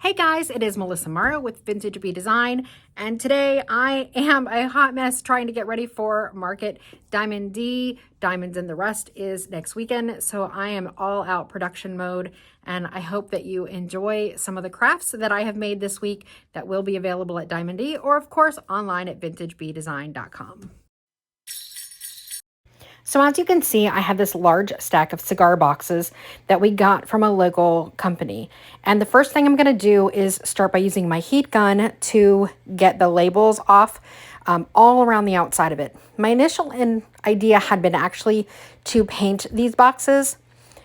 Hey guys, it is Melissa Morrow with Vintage Bee Design, and today I am a hot mess trying to get ready for Market Diamond D. Diamonds in the Rust is next weekend, so I am all out production mode, and I hope that you enjoy some of the crafts that I have made this week that will be available at Diamond D, or of course online at vintagebeedesign.com. So as you can see, I have this large stack of cigar boxes that we got from a local company. And the first thing I'm going to do is start by using my heat gun to get the labels off all around the outside of it. My initial idea had been actually to paint these boxes.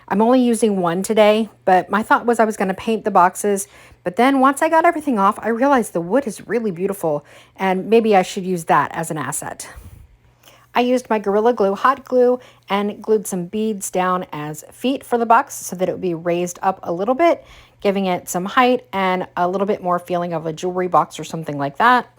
I'm only using one today, but my thought was I was going to paint the boxes. But then once I got everything off, I realized the wood is really beautiful and maybe I should use that as an asset. I used my Gorilla Glue hot glue and glued some beads down as feet for the box so that it would be raised up a little bit, giving it some height and a little bit more feeling of a jewelry box or something like that.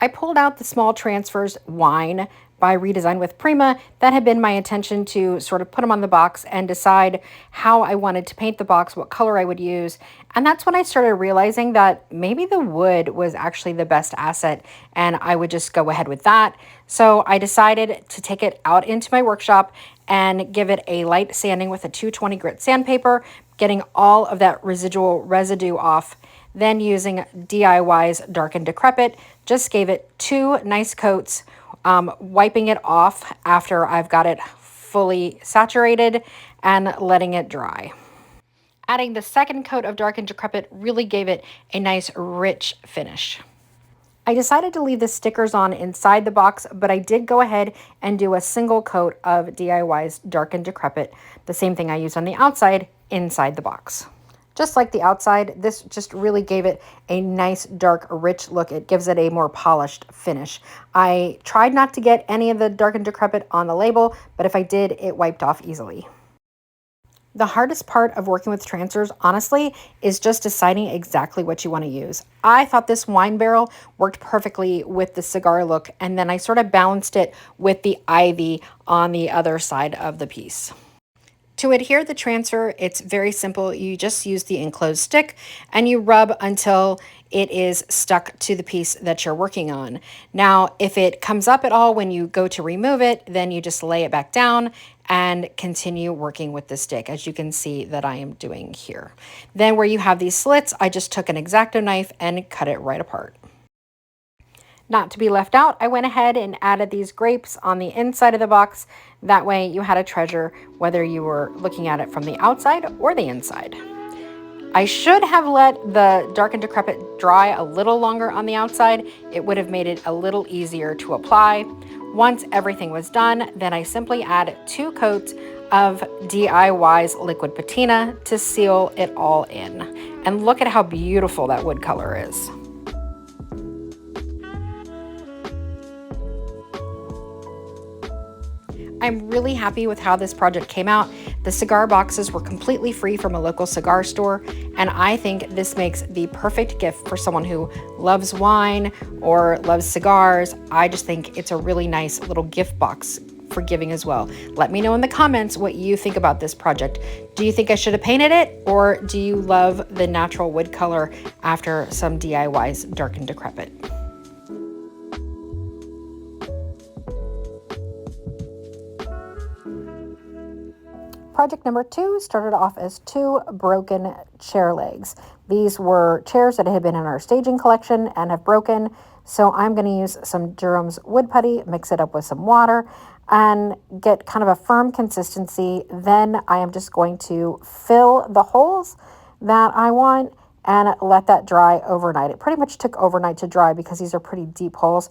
I pulled out the small transfers wine by Redesign with Prima that had been my intention to sort of put them on the box and decide how I wanted to paint the box, what color I would use. And that's when I started realizing that maybe the wood was actually the best asset and I would just go ahead with that. So I decided to take it out into my workshop and give it a light sanding with a 220 grit sandpaper, getting all of that residual residue off. Then using DIY's Dark and Decrepit, just gave it 2 nice coats, wiping it off after I've got it fully saturated and letting it dry. Adding the second coat of Dark and Decrepit really gave it a nice rich finish. I decided to leave the stickers on inside the box, but I did go ahead and do a single coat of DIY's Dark and Decrepit, the same thing I used on the outside, inside the box. Just like the outside, this just really gave it a nice, dark, rich look. It gives it a more polished finish. I tried not to get any of the Dark and Decrepit on the label, but if I did, it wiped off easily. The hardest part of working with transfers, honestly, is just deciding exactly what you want to use. I thought this wine barrel worked perfectly with the cigar look, and then I sort of balanced it with the ivy on the other side of the piece. To adhere the transfer, it's very simple. You just use the enclosed stick and you rub until it is stuck to the piece that you're working on. Now, if it comes up at all when you go to remove it, then you just lay it back down and continue working with the stick, as you can see that I am doing here. Then where you have these slits, I just took an X-Acto knife and cut it right apart. Not to be left out, I went ahead and added these grapes on the inside of the box. That way you had a treasure whether you were looking at it from the outside or the inside. I should have let the Dark and Decrepit dry a little longer on the outside. It would have made it a little easier to apply. Once everything was done, then I simply add 2 coats of DIY's liquid patina to seal it all in. And look at how beautiful that wood color is. I'm really happy with how this project came out. The cigar boxes were completely free from a local cigar store, and I think this makes the perfect gift for someone who loves wine or loves cigars. I just think it's a really nice little gift box for giving as well. Let me know in the comments what you think about this project. Do you think I should have painted it, or do you love the natural wood color after some DIY's Dark and Decrepit? Project number 2 started off as 2 broken chair legs. These were chairs that had been in our staging collection and have broken. So I'm going to use some Durham's wood putty, mix it up with some water, and get kind of a firm consistency. Then I am just going to fill the holes that I want and let that dry overnight. It pretty much took overnight to dry because these are pretty deep holes.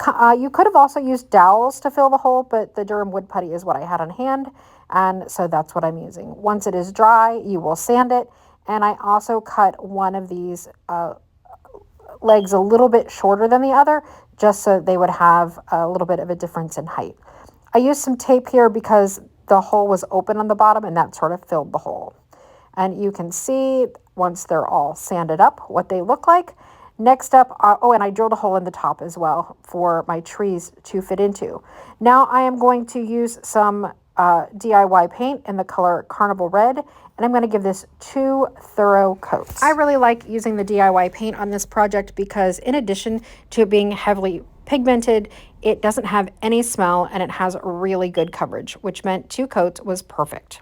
You could have also used dowels to fill the hole, but the Durham wood putty is what I had on hand. And so that's what I'm using. Once it is dry, you will sand it. And I also cut one of these legs a little bit shorter than the other, just so they would have a little bit of a difference in height. I used some tape here because the hole was open on the bottom and that sort of filled the hole. And you can see once they're all sanded up what they look like. Next up, and I drilled a hole in the top as well for my trees to fit into. Now I am going to use some DIY paint in the color Carnival Red and I'm going to give this 2 thorough coats. I really like using the DIY paint on this project because in addition to it being heavily pigmented, it doesn't have any smell and it has really good coverage, which meant 2 coats was perfect.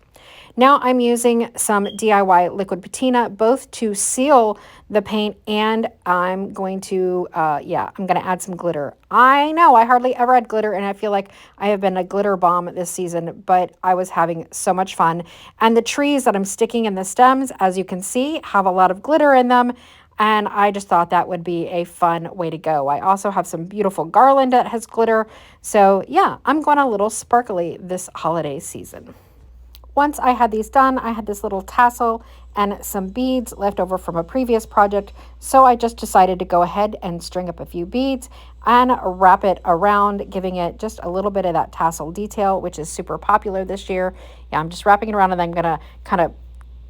Now I'm using some DIY liquid patina, both to seal the paint, and I'm going to, I'm going to add some glitter. I know I hardly ever add glitter, and I feel like I have been a glitter bomb this season, but I was having so much fun. And the trees that I'm sticking in the stems, as you can see, have a lot of glitter in them. And I just thought that would be a fun way to go. I also have some beautiful garland that has glitter. So yeah, I'm going a little sparkly this holiday season. Once I had these done, I had this little tassel and some beads left over from a previous project, so I just decided to go ahead and string up a few beads and wrap it around, giving it just a little bit of that tassel detail, which is super popular this year. Yeah, I'm just wrapping it around, and then I'm gonna kind of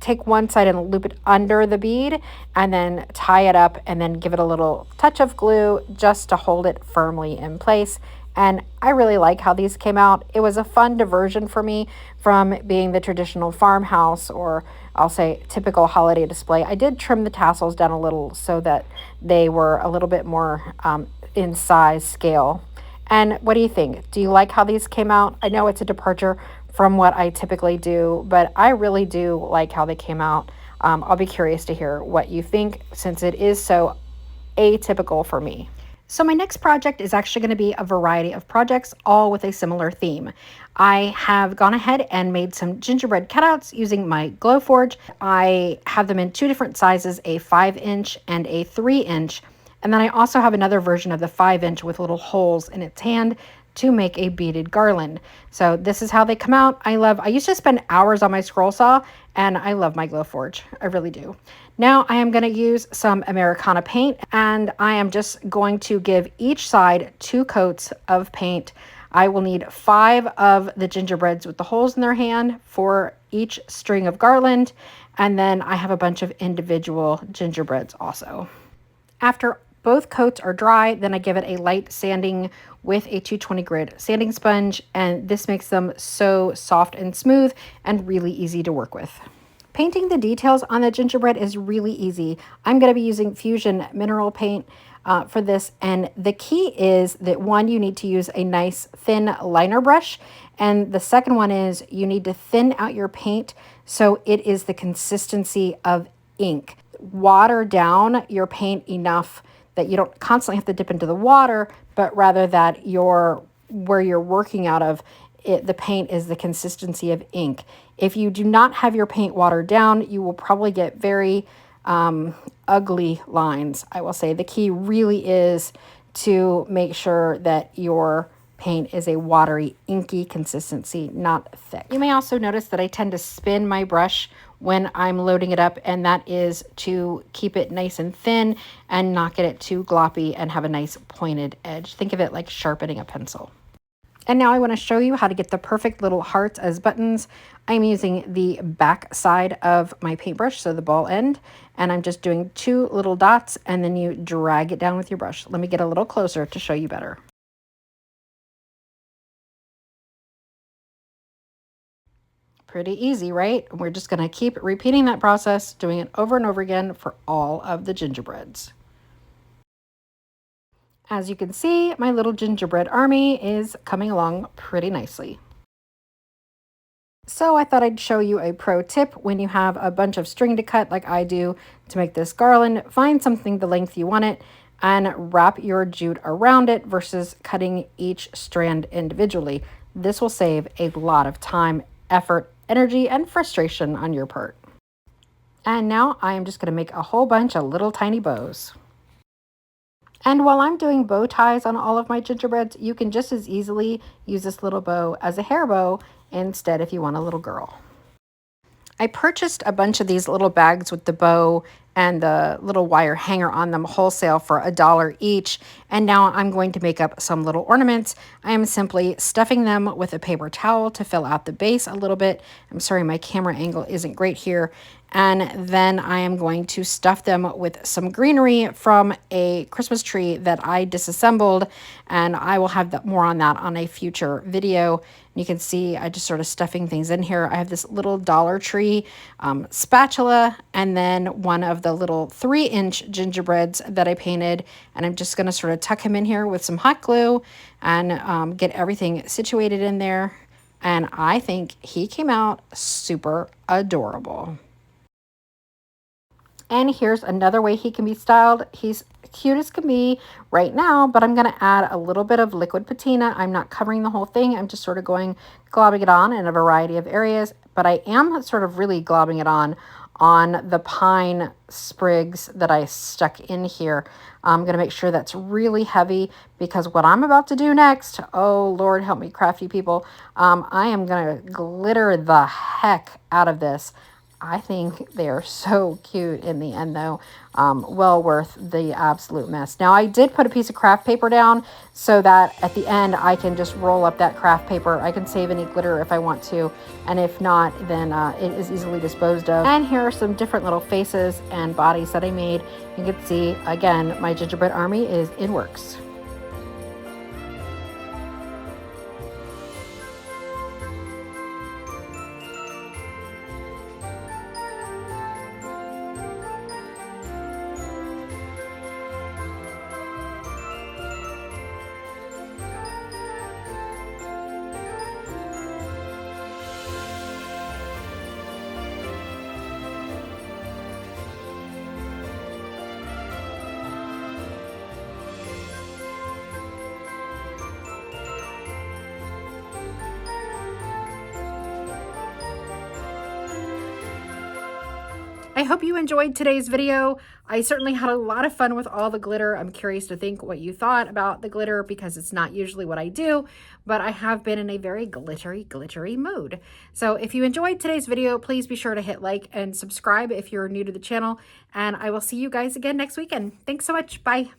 take one side and loop it under the bead and then tie it up and then give it a little touch of glue just to hold it firmly in place. And I really like how these came out. It was a fun diversion for me from being the traditional farmhouse, or I'll say typical holiday display. I did trim the tassels down a little so that they were a little bit more in size scale. And what do you think? Do you like how these came out? I know it's a departure from what I typically do, but I really do like how they came out. I'll be curious to hear what you think, since it is so atypical for me. So my next project is actually going to be a variety of projects, all with a similar theme. I have gone ahead and made some gingerbread cutouts using my Glowforge. I have them in 2 different sizes, a 5-inch and a 3-inch. And then I also have another version of the 5-inch with little holes in its hand to make a beaded garland. So this is how they come out. I used to spend hours on my scroll saw, and I love my Glowforge. I really do. Now I am going to use some Americana paint, and I am just going to give each side 2 coats of paint. I will need 5 of the gingerbreads with the holes in their hand for each string of garland, and then I have a bunch of individual gingerbreads also. After both coats are dry, then I give it a light sanding with a 220 grit sanding sponge, and this makes them so soft and smooth and really easy to work with. Painting the details on the gingerbread is really easy. I'm going to be using Fusion mineral paint for this, and the key is that one, you need to use a nice thin liner brush, and the second one is you need to thin out your paint so it is the consistency of ink. Water down your paint enough that you don't constantly have to dip into the water, but rather that where you're working out of, the paint is the consistency of ink. If you do not have your paint watered down, you will probably get very ugly lines. I will say the key really is to make sure that your paint is a watery, inky consistency, not thick. You may also notice that I tend to spin my brush when I'm loading it up, and that is to keep it nice and thin and not get it too gloppy and have a nice pointed edge. Think of it like sharpening a pencil. And now I want to show you how to get the perfect little hearts as buttons. I'm using the back side of my paintbrush, so the ball end, and I'm just doing 2 little dots, and then you drag it down with your brush. Let me get a little closer to show you better. Pretty easy, right? We're just going to keep repeating that process, doing it over and over again for all of the gingerbreads. As you can see, my little gingerbread army is coming along pretty nicely. So I thought I'd show you a pro tip when you have a bunch of string to cut like I do to make this garland. Find something the length you want it and wrap your jute around it versus cutting each strand individually. This will save a lot of time, effort, energy, and frustration on your part. And now I am just going to make a whole bunch of little tiny bows. And while I'm doing bow ties on all of my gingerbreads, you can just as easily use this little bow as a hair bow instead if you want a little girl. I purchased a bunch of these little bags with the bow and the little wire hanger on them wholesale for $1 each. And now I'm going to make up some little ornaments. I am simply stuffing them with a paper towel to fill out the base a little bit. I'm sorry, my camera angle isn't great here. And then I am going to stuff them with some greenery from a Christmas tree that I disassembled. And I will have more on that on a future video. You can see I just sort of stuffing things in here. I have this little Dollar Tree spatula, and then one of the little 3-inch gingerbreads that I painted. And I'm just going to sort of tuck him in here with some hot glue and get everything situated in there. And I think he came out super adorable. And here's another way he can be styled. He's cute as can be right now, but I'm going to add a little bit of liquid patina. I'm not covering the whole thing. I'm just sort of globbing it on in a variety of areas, but I am sort of really globbing it on the pine sprigs that I stuck in here. I'm going to make sure that's really heavy, because what I'm about to do next, oh Lord help me crafty people, I am going to glitter the heck out of this. I think they are so cute in the end, though. Well worth the absolute mess. Now, I did put a piece of craft paper down so that at the end I can just roll up that craft paper. I can save any glitter if I want to, and if not, then it is easily disposed of. And here are some different little faces and bodies that I made. You can see, again, my gingerbread army is in works. I hope you enjoyed today's video. I certainly had a lot of fun with all the glitter. I'm curious to think what you thought about the glitter, because it's not usually what I do, but I have been in a very glittery mood. So if you enjoyed today's video, please be sure to hit like and subscribe if you're new to the channel, and I will see you guys again next weekend. Thanks so much. Bye.